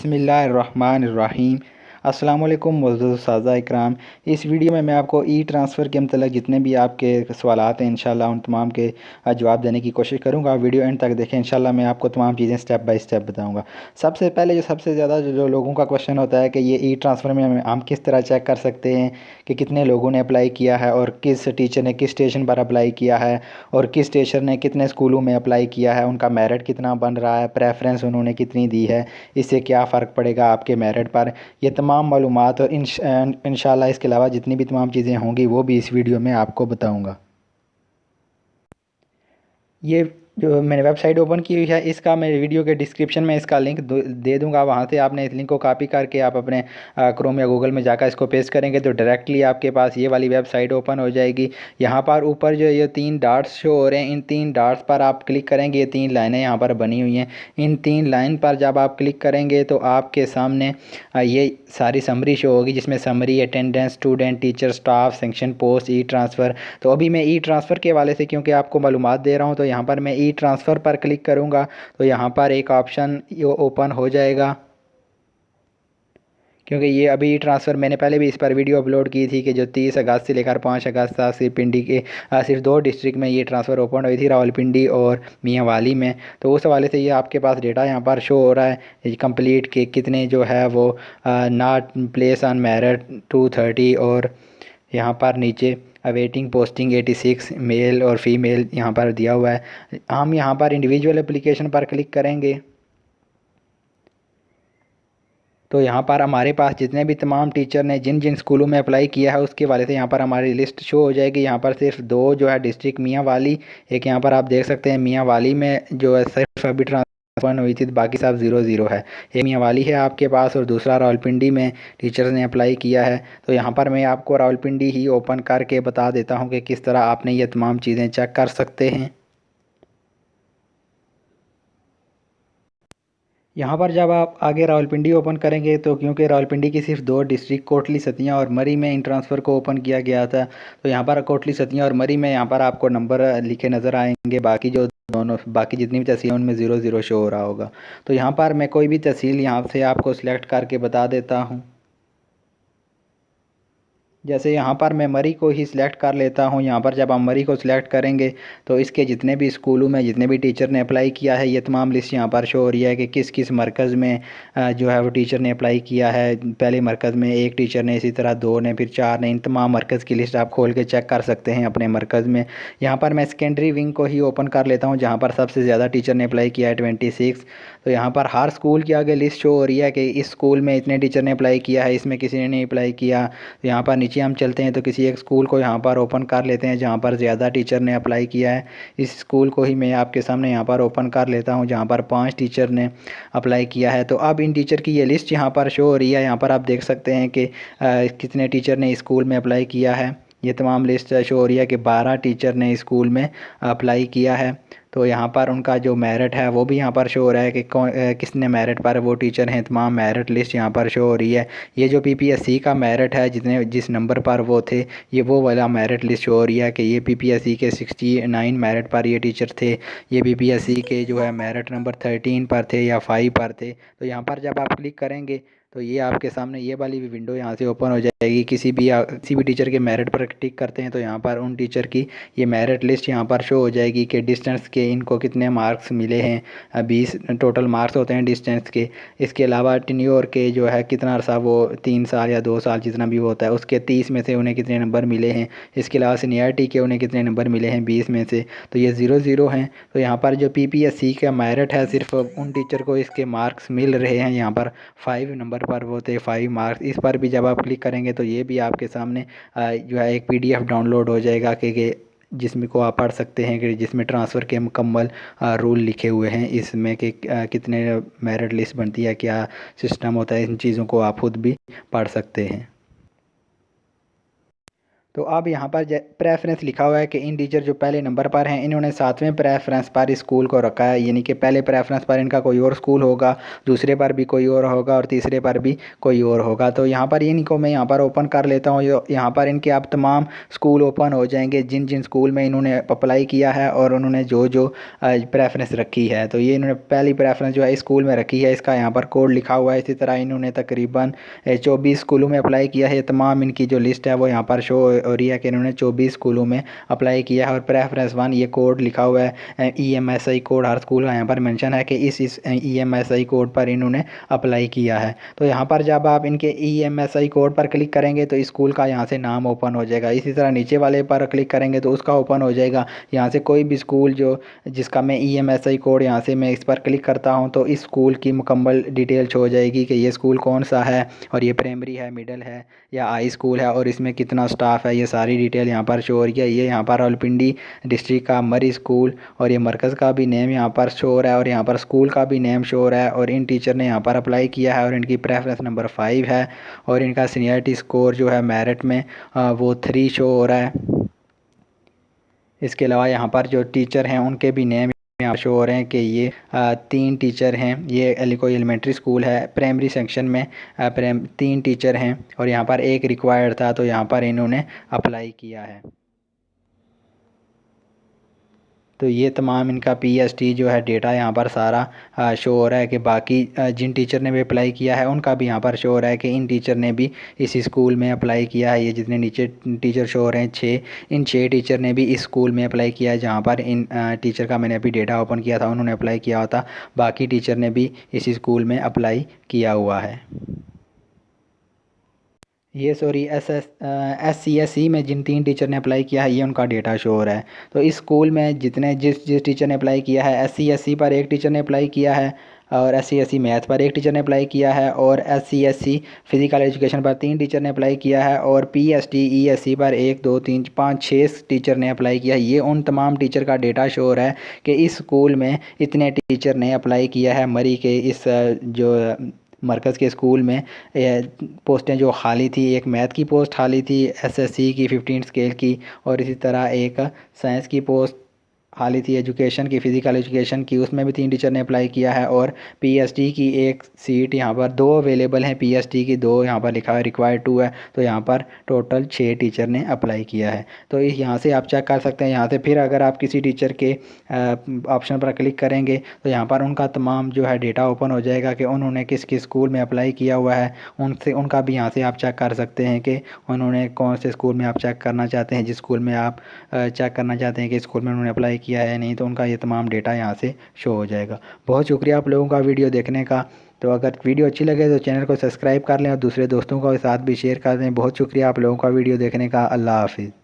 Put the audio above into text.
बिस्मिल्लाहिर्रहमानिर्रहीम। अस्सलाम वालेकुम मोअज़्ज़ज़ उस्ताज़ा इकराम। इस वीडियो में मैं आपको ई ट्रांसफ़र के मतलब जितने भी आपके सवालात हैं इंशाल्लाह उन तमाम के जवाब देने की कोशिश करूँगा। वीडियो एंड तक देखें, इंशाल्लाह मैं आपको तमाम चीज़ें स्टेप बाय स्टेप बताऊँगा। सबसे पहले सबसे ज़्यादा जो लोगों का क्वेश्चन होता है कि ये ई ट्रांसफ़र में हम किस तरह चेक कर सकते हैं कि कितने लोगों ने अप्लाई किया है और किस टीचर ने किस स्टेशन पर अप्लाई किया है और किस टीचर ने कितने स्कूलों में अप्लाई किया है, उनका मेरिट कितना बन रहा है, प्रेफरेंस उन्होंने कितनी दी है, इससे क्या फ़र्क पड़ेगा आपके मेरिट पर। ये तमाम मालूमात और इंशाल्लाह इसके अलावा जितनी भी तमाम चीज़ें होंगी वो भी इस वीडियो में आपको बताऊंगा। ये जो मैंने वेबसाइट ओपन की हुई है इसका मैं वीडियो के डिस्क्रिप्शन में इसका लिंक दे दूंगा। वहाँ से आपने इस लिंक को कॉपी करके आप अपने क्रोम या गूगल में जाकर इसको पेस्ट करेंगे तो डायरेक्टली आपके पास ये वाली वेबसाइट ओपन हो जाएगी। यहाँ पर ऊपर जो ये 3 डॉट्स शो हो रहे हैं, इन 3 डॉट्स पर आप क्लिक करेंगे। ये 3 लाइनें यहाँ पर बनी हुई हैं। इन 3 लाइन पर जब आप क्लिक करेंगे तो आपके सामने ये सारी समरी शो होगी, जिसमें summary, attendance, student, teacher, staff, section, post, e transfer. तो अभी मैं ई ट्रांसफ़र के हवाले से क्योंकि आपको मालूमात दे रहा हूँ तो यहाँ पर मैं ई ट्रांसफ़र पर क्लिक करूँगा तो यहाँ पर एक ऑप्शन ओपन हो जाएगा। क्योंकि ये अभी ई ट्रांसफ़र मैंने पहले भी इस पर वीडियो अपलोड की थी कि जो 30 अगस्त से लेकर 5 अगस्त तक सिर्फ पिंडी के सिर्फ 2 डिस्ट्रिक्ट में ये ट्रांसफ़र ओपन हुई थी, रावलपिंडी और मियांवाली में। तो उस हवाले से ये आपके पास डेटा यहाँ पर शो हो रहा है कंप्लीट के कितने जो है वो नॉट प्लेस ऑन मेरिट 230 और यहाँ पर नीचे अवेटिंग पोस्टिंग 86 मेल और फीमेल यहाँ पर दिया हुआ है। हम यहाँ पर इंडिविजुअल एप्लीकेशन पर क्लिक करेंगे तो यहाँ पर हमारे पास जितने भी तमाम टीचर ने जिन जिन स्कूलों में अप्लाई किया है उसके वाले से यहाँ पर हमारी लिस्ट शो हो जाएगी। यहाँ पर सिर्फ 2 जो है डिस्ट्रिक्ट मियांवाली, एक यहाँ पर आप देख सकते हैं मियांवाली में जो है सिर्फ अभी ट्रांसफर हुई थी, बाकी सब 0-0 है। एक मियांवाली है आपके पास और दूसरा रावलपिंडी में टीचर्स ने अप्लाई किया है। तो यहाँ पर मैं आपको रावलपिंडी ही ओपन करके बता देता हूँ कि किस तरह आपने ये तमाम चीज़ें चेक कर सकते हैं। यहाँ पर जब आप आगे रावलपिंडी ओपन करेंगे तो क्योंकि रावलपिंडी की सिर्फ 2 डिस्ट्रिक्ट कोटली सतिया और मरी में इन ट्रांसफ़र को ओपन किया गया था, तो यहाँ पर कोटली सतिया और मरी में यहाँ पर आपको नंबर लिखे नज़र आएंगे। बाकी जो दोनों बाकी जितनी भी तहसील उनमें 0-0 शो हो रहा होगा। तो यहाँ पर मैं कोई भी तहसील यहाँ से आपको सिलेक्ट करके बता देता हूँ। जैसे यहाँ पर मैं मरी को ही सिलेक्ट कर लेता हूँ। यहाँ पर जब हम मरी को सिलेक्ट करेंगे तो इसके जितने भी स्कूलों में जितने भी टीचर ने अप्लाई किया है ये तमाम लिस्ट यहाँ पर शो हो रही है कि किस किस मरकज़ में जो है वो टीचर ने अप्लाई किया है। पहले मरकज़ में 1 टीचर ने, इसी तरह 2 ने, फिर 4 ने। इन तमाम मरकज़ की लिस्ट आप खोल के चेक कर सकते हैं अपने मरकज़ में। यहाँ पर मैं सेकेंडरी विंग को ही ओपन कर लेता हूँ जहाँ पर सबसे ज़्यादा टीचर ने अप्लाई किया है 26। तो यहाँ पर हर स्कूल के आगे लिस्ट शो हो रही है कि इस स्कूल में इतने टीचर ने अप्लाई किया है, इसमें किसी ने नहीं अप्लाई किया। तो यहाँ पर नीचे हम चलते हैं तो किसी एक स्कूल को यहाँ पर ओपन कर लेते हैं जहाँ पर ज़्यादा टीचर ने अप्लाई किया है। इस स्कूल को ही मैं आपके सामने यहाँ पर ओपन कर लेता हूँ जहाँ पर 5 टीचर ने अप्लाई किया है। तो अब इन टीचर की ये लिस्ट यहाँ पर शो हो रही है। यहाँ पर आप देख सकते हैं कि कितने टीचर ने स्कूल में अप्लाई किया है। ये तमाम लिस्ट शो हो रही है कि 12 टीचर ने स्कूल में अप्लाई किया है। तो यहाँ पर उनका जो मेरिट है वो भी यहाँ पर शो हो रहा है कि किसने मेरिट पर वो टीचर हैं। तमाम मेरिट लिस्ट यहाँ पर शो हो रही है। ये जो पीपीएससी का मेरिट है जितने जिस नंबर पर वो थे, ये वो वाला मेरिट लिस्ट शो हो रही है कि ये पीपीएससी के 69 मेरिट पर ये टीचर थे। ये पीपीएससी के जो है मेरिट नंबर 13 पर थे या 5 पर थे। तो यहाँ पर जब आप क्लिक करेंगे तो ये आपके सामने ये वाली भी विंडो यहाँ से ओपन हो जाएगी। किसी भी टीचर के मेरिट पर क्लिक करते हैं तो यहाँ पर उन टीचर की ये मेरिट लिस्ट यहाँ पर शो हो जाएगी कि डिस्टेंस के इनको कितने मार्क्स मिले हैं। 20 टोटल मार्क्स होते हैं डिस्टेंस के। इसके अलावा टेन्योर के जो है कितना अर्सा वो 3 साल या 2 साल जितना भी होता है उसके 30 में से उन्हें कितने नंबर मिले हैं। इसके अलावा सीनियरिटी के उन्हें कितने नंबर मिले हैं 20 में से, तो ये 0-0 हैं। तो यहाँ पर जो पीपीएससी का मेरिट है सिर्फ उन टीचर को इसके मार्क्स मिल रहे हैं। यहाँ पर 5 नंबर पर वो थे 5 मार्क्स। इस पर भी जब आप क्लिक करेंगे तो ये भी आपके सामने जो है एक पीडीएफ डाउनलोड हो जाएगा कि जिसमें को आप पढ़ सकते हैं कि जिसमें ट्रांसफ़र के मुकम्मल रूल लिखे हुए हैं इसमें कि कितने मेरिट लिस्ट बनती है, क्या सिस्टम होता है। इन चीज़ों को आप खुद भी पढ़ सकते हैं। तो अब यहाँ पर प्रेफरेंस लिखा हुआ है कि इन टीचर जो पहले नंबर पर हैं इन्होंने 7वें प्रेफरेंस पर इस स्कूल को रखा है, यानी कि पहले प्रेफरेंस पर इनका कोई और स्कूल होगा, दूसरे पर भी कोई और होगा और तीसरे पर भी कोई और होगा। तो यहाँ पर इनको मैं यहाँ पर ओपन कर लेता हूँ। यहाँ पर इनके अब तमाम स्कूल ओपन हो जाएंगे जिन जिन स्कूल में इन्होंने अप्लाई किया है और उन्होंने जो जो प्रेफरेंस रखी है। तो ये इन्होंने पहली प्रेफरेंस जो है स्कूल में रखी है, इसका यहाँ पर कोड लिखा हुआ है। इसी तरह इन्होंने तकरीबन 24 स्कूलों में अप्लाई किया है। तमाम इनकी जो लिस्ट है वो यहाँ पर शो हो रही है कि इन्होंने 24 स्कूलों में अप्लाई किया है। और प्रेफरेंस 1 ये कोड लिखा हुआ है, EMSI कोड हर स्कूल का यहाँ पर मेंशन है कि इस EMSI कोड पर इन्होंने अप्लाई किया है। तो यहाँ पर जब आप इनके EMSI कोड पर क्लिक करेंगे तो स्कूल का यहाँ से नाम ओपन हो जाएगा। इसी तरह नीचे वाले पर क्लिक करेंगे तो उसका ओपन हो जाएगा। यहाँ से कोई भी स्कूल जो जिसका मैं EMSI कोड यहाँ से मैं इस पर क्लिक करता हूँ तो इस स्कूल की मुकम्मल डिटेल शो हो जाएगी कि ये स्कूल कौन सा है और ये प्राइमरी है, मिडिल है या हाई स्कूल है और इसमें कितना स्टाफ है। ये सारी डिटेल यहाँ पर शो हो रही है। ये यहाँ पर रावलपिंडी डिस्ट्रिक्ट का मरी स्कूल और ये मरकज़ का भी नेम यहाँ पर शो हो रहा है और यहाँ पर स्कूल का भी नेम शो हो रहा है। और इन टीचर ने यहाँ पर अप्लाई किया है और इनकी प्रेफरेंस नंबर 5 है और इनका सीनियरिटी स्कोर जो है मेरिट में वो 3 शो हो रहा है। इसके अलावा यहाँ पर जो टीचर हैं उनके भी नेम यहाँ शो हो रहे हैं कि ये 3 टीचर हैं। ये कोई एलिमेंट्री स्कूल है, प्राइमरी सेक्शन में 3 टीचर हैं और यहाँ पर एक रिक्वायर्ड था तो यहाँ पर इन्होंने अप्लाई किया है। तो ये तमाम इनका PST जो है डेटा यहाँ पर सारा शो हो रहा है कि बाकी जिन टीचर ने भी अप्लाई किया है उनका भी यहाँ पर शो हो रहा है कि इन टीचर ने भी इस स्कूल में अप्लाई किया है। ये जितने नीचे टीचर शो हो रहे हैं 6, इन 6 टीचर ने भी इस स्कूल में अप्लाई किया है जहाँ पर इन टीचर का मैंने अभी डेटा ओपन किया था, उन्होंने अप्लाई किया हुआ था। बाकी टीचर ने भी इस स्कूल में अप्लाई किया हुआ है। ये सॉरी SCSE में जिन 3 टीचर ने अप्लाई किया है ये उनका डेटा शो हो रहा है। तो इस स्कूल में जितने जिस जिस टीचर ने अप्लाई किया है, SCSE पर एक टीचर ने अप्लाई किया है और SCSE मैथ पर एक टीचर ने अप्लाई किया है और SCSE फिज़िकल एजुकेशन पर 3 टीचर ने अप्लाई किया है और PST ESE पर 1 2 3 5 6 टीचर ने अप्लाई किया है। ये उन तमाम टीचर का डेटा शो हो रहा है कि इस स्कूल में इतने टीचर ने अप्लाई किया है। मरी के इस जो मरकज़ के स्कूल में पोस्टें जो खाली थी, एक मैथ की पोस्ट खाली थी SSC की 15 स्केल की और इसी तरह एक साइंस की पोस्ट खाली थी एजुकेशन की, फ़िज़िकल एजुकेशन की, उसमें भी 3 टीचर ने अप्लाई किया है। और PST की एक सीट यहाँ पर 2 अवेलेबल हैं, PST की 2 यहाँ पर लिखा है, रिक्वायर्ड 2 है। तो यहाँ पर टोटल 6 टीचर ने अप्लाई किया है। तो यहाँ से आप चेक कर सकते हैं। यहाँ से फिर अगर आप किसी टीचर के ऑप्शन पर क्लिक करेंगे तो यहाँ पर उनका तमाम जो है डेटा ओपन हो जाएगा कि उन्होंने किस किस स्कूल में अप्लाई किया हुआ है। उनसे उनका भी यहाँ से आप चेक कर सकते हैं कि उन्होंने कौन से स्कूल में आप चेक करना चाहते हैं। जिस स्कूल में आप चेक करना चाहते हैं कि स्कूल में उन्होंने अप्लाई किया है नहीं, तो उनका ये तमाम डेटा यहाँ से शो हो जाएगा। बहुत शुक्रिया आप लोगों का वीडियो देखने का। तो अगर वीडियो अच्छी लगे तो चैनल को सब्सक्राइब कर लें और दूसरे दोस्तों के साथ भी शेयर कर दें। बहुत शुक्रिया आप लोगों का वीडियो देखने का। अल्लाह हाफिज़।